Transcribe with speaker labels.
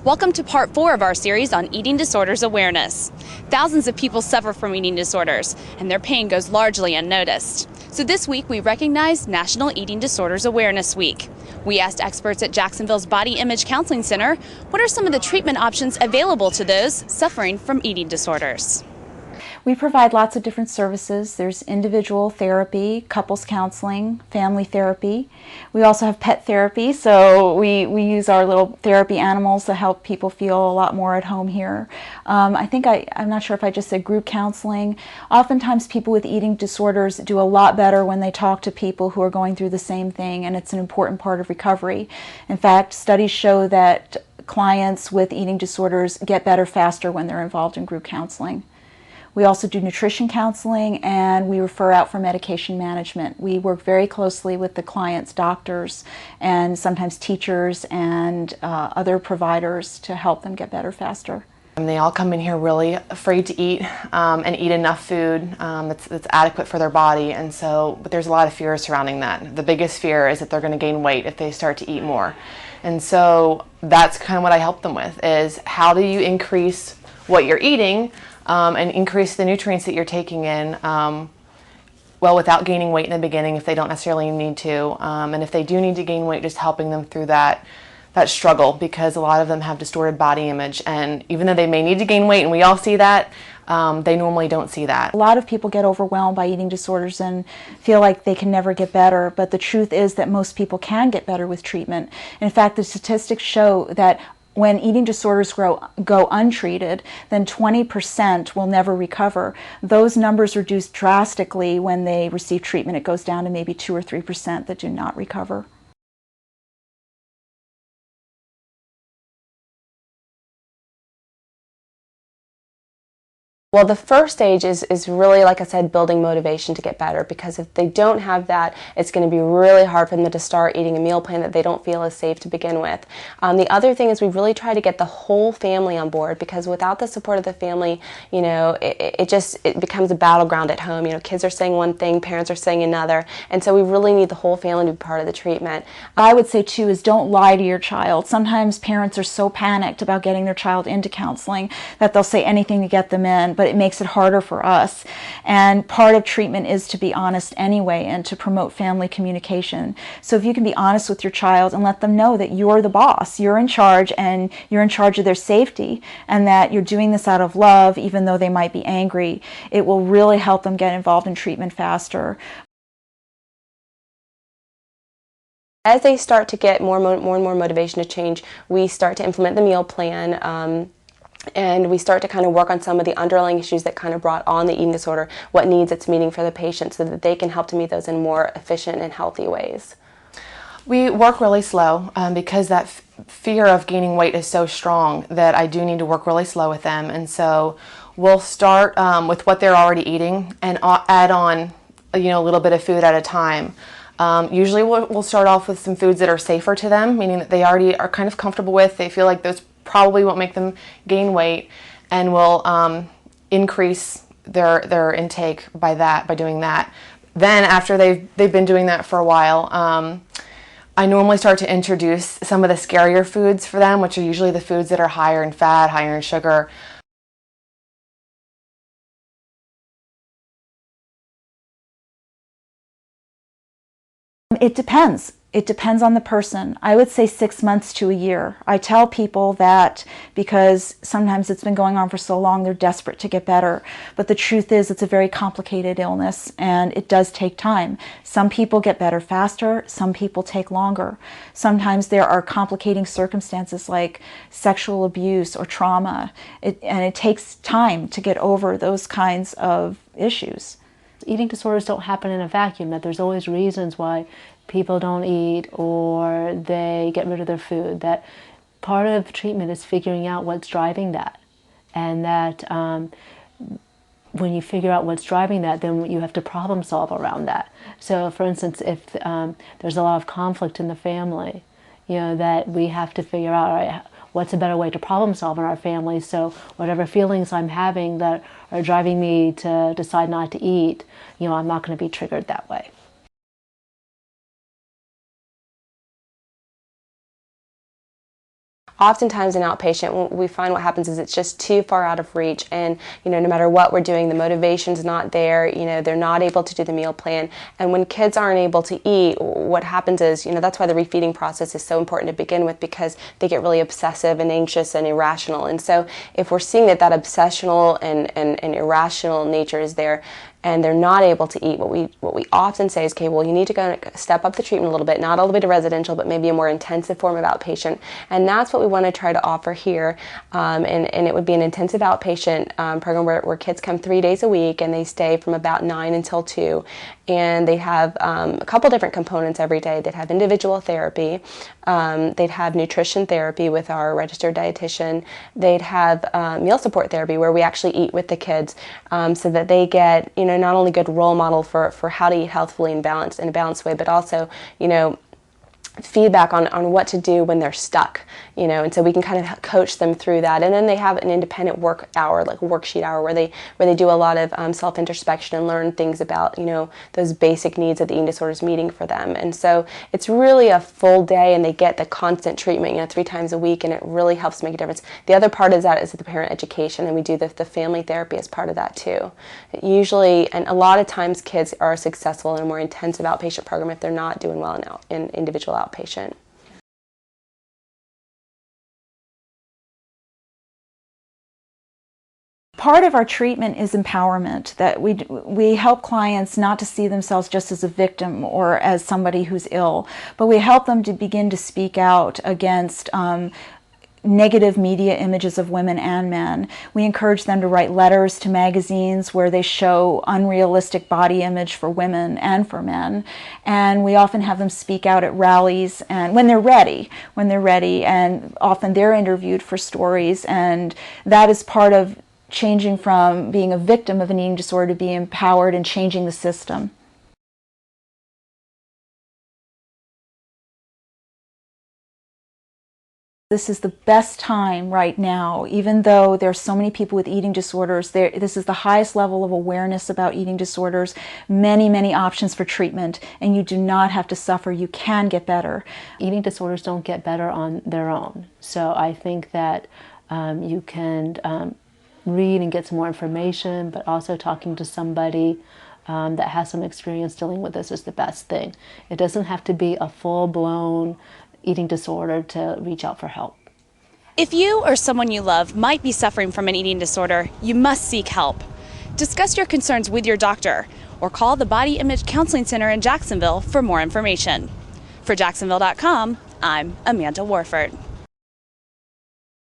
Speaker 1: Welcome to part 4 of our series on eating disorders awareness. Thousands of people suffer from eating disorders, and their pain goes largely unnoticed. So this week we recognize National Eating Disorders Awareness Week. We asked experts at Jacksonville's Body Image Counseling Center what are some of the treatment options available to those suffering from eating disorders.
Speaker 2: We provide lots of different services. There's individual therapy, couples counseling, family therapy. We also have pet therapy, so we use our little therapy animals to help people feel a lot more at home here. I'm not sure if I just said group counseling. Oftentimes people with eating disorders do a lot better when they talk to people who are going through the same thing, and it's an important part of recovery. In fact, studies show that clients with eating disorders get better faster when they're involved in group counseling. We also do nutrition counseling, and we refer out for medication management. We work very closely with the client's doctors and sometimes teachers and other providers to help them get better faster.
Speaker 3: And they all come in here really afraid to eat and eat enough food that's adequate for their body, but there's a lot of fears surrounding that. The biggest fear is that they're going to gain weight if they start to eat more. And so that's kind of what I help them with, is how do you increase what you're eating and increase the nutrients that you're taking in, without gaining weight in the beginning if they don't necessarily need to. And if they do need to gain weight, just helping them through that struggle, because a lot of them have distorted body image. And even though they may need to gain weight, and we all see that, they normally don't see that.
Speaker 2: A lot of people get overwhelmed by eating disorders and feel like they can never get better, but the truth is that most people can get better with treatment. In fact, the statistics show that when eating disorders go untreated, then 20% will never recover. Those numbers reduce drastically when they receive treatment. It goes down to maybe 2 or 3% that do not recover.
Speaker 4: Well, the first stage is really, like I said, building motivation to get better, because if they don't have that, it's going to be really hard for them to start eating a meal plan that they don't feel is safe to begin with. The other thing is we really try to get the whole family on board, because without the support of the family, it becomes a battleground at home. Kids are saying one thing, parents are saying another, and so we really need the whole family to be part of the treatment.
Speaker 2: I would say too is don't lie to your child. Sometimes parents are so panicked about getting their child into counseling that they'll say anything to get them in, but it makes it harder for us. And part of treatment is to be honest anyway and to promote family communication. So if you can be honest with your child and let them know that you're the boss, you're in charge, and you're in charge of their safety, and that you're doing this out of love even though they might be angry, it will really help them get involved in treatment faster.
Speaker 4: As they start to get more and more motivation to change, we start to implement the meal plan, and we start to kind of work on some of the underlying issues that kind of brought on the eating disorder, what needs it's meeting for the patient, so that they can help to meet those in more efficient and healthy ways.
Speaker 3: We work really slow because that fear of gaining weight is so strong that I do need to work really slow with them. And so we'll start with what they're already eating and add on a little bit of food at a time. Usually we'll start off with some foods that are safer to them, meaning that they already are kind of comfortable with. They feel like those probably won't make them gain weight, and will increase their intake by doing that. Then after they've been doing that for a while, I normally start to introduce some of the scarier foods for them, which are usually the foods that are higher in fat, higher in sugar.
Speaker 2: It depends. It depends on the person. I would say 6 months to a year. I tell people that because sometimes it's been going on for so long, they're desperate to get better. But the truth is it's a very complicated illness, and it does take time. Some people get better faster, some people take longer. Sometimes there are complicating circumstances like sexual abuse or trauma, and it takes time to get over those kinds of issues.
Speaker 5: Eating disorders don't happen in a vacuum, that there's always reasons why people don't eat or they get rid of their food. That part of treatment is figuring out what's driving that, and that when you figure out what's driving that, then you have to problem solve around that. So for instance, if there's a lot of conflict in the family, that we have to figure out, all right, what's a better way to problem solve in our family, so whatever feelings I'm having that are driving me to decide not to eat, I'm not going to be triggered that way.
Speaker 4: oftentimes in outpatient, we find what happens is it's just too far out of reach, and no matter what we're doing, the motivation's not there. They're not able to do the meal plan, and when kids aren't able to eat, what happens is, that's why the refeeding process is so important to begin with, because they get really obsessive and anxious and irrational. And so if we're seeing that obsessional and irrational nature is there, and they're not able to eat, what we often say is, okay, well, you need to go step up the treatment a little bit, not all the way to residential, but maybe a more intensive form of outpatient. And that's what we want to try to offer here. And it would be an intensive outpatient program where kids come 3 days a week, and they stay from about 9 until 2. And they have a couple different components every day. They'd have individual therapy. They'd have nutrition therapy with our registered dietitian. They'd have meal support therapy, where we actually eat with the kids, so that they get, not only good role model for how to eat healthfully and in a balanced way, but also, feedback on what to do when they're stuck, and so we can kind of coach them through that. And then they have an independent work hour, like a worksheet hour, where they do a lot of self-introspection and learn things about, those basic needs that the eating disorder is meeting for them. And so it's really a full day, and they get the constant treatment, 3 times a week, and it really helps make a difference. The other part of that is the parent education, and we do the family therapy as part of that too. Usually, and a lot of times, kids are successful in a more intensive outpatient program if they're not doing well in individual outpatient.
Speaker 2: Part of our treatment is empowerment, that we help clients not to see themselves just as a victim or as somebody who's ill, but we help them to begin to speak out against negative media images of women and men. We encourage them to write letters to magazines where they show unrealistic body image for women and for men. And we often have them speak out at rallies, and when they're ready, and often they're interviewed for stories. And that is part of changing from being a victim of an eating disorder to being empowered and changing the system. This is the best time right now, even though there are so many people with eating disorders. This is the highest level of awareness about eating disorders, many, many options for treatment, and you do not have to suffer. You can get better.
Speaker 5: Eating disorders don't get better on their own. So I think that you can read and get some more information, but also talking to somebody that has some experience dealing with this is the best thing. It doesn't have to be a full-blown eating disorder to reach out for help.
Speaker 1: If you or someone you love might be suffering from an eating disorder, you must seek help. Discuss your concerns with your doctor, or call the Body Image Counseling Center in Jacksonville for more information. For Jacksonville.com, I'm Amanda Warford.